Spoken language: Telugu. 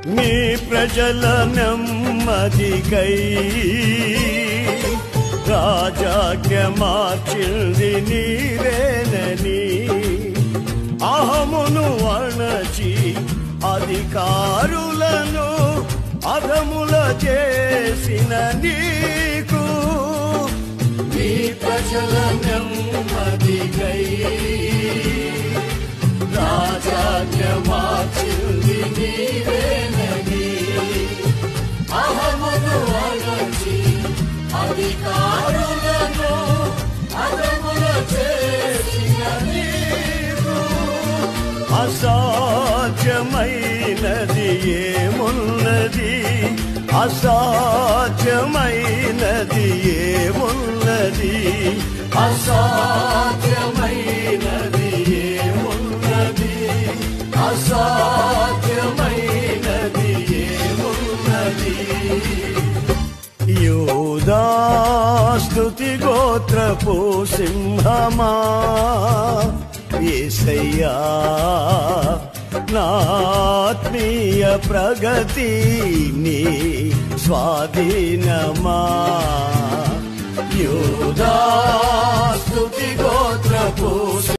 నీ ప్రజల నెమ్మదికై రాజాజ్ఞ మార్చింది నీవేనని అహమును అణచి అధికారులను అధముల చేసిన నీకు నీ ప్రజల నెమ్మదికై రాజాజ్ఞ మార్చింది నీవేనని అహమును అణచి అధికారులను అధముల చేసిన నీకు అసాధ్యమైనది ఏమున్నది అసాధ్యమైనది ఏమున్నది అసాధ్యమైనది ఏమున్నది అసాధ్యమైనది ఏమున్నది యూదా స్తుతి గోత్రపు సింహమా యేసయ్యా నా ఆత్మీయ ప్రగతి నీ స్వాధీనమా యూదా స్తుతి గోత్రపు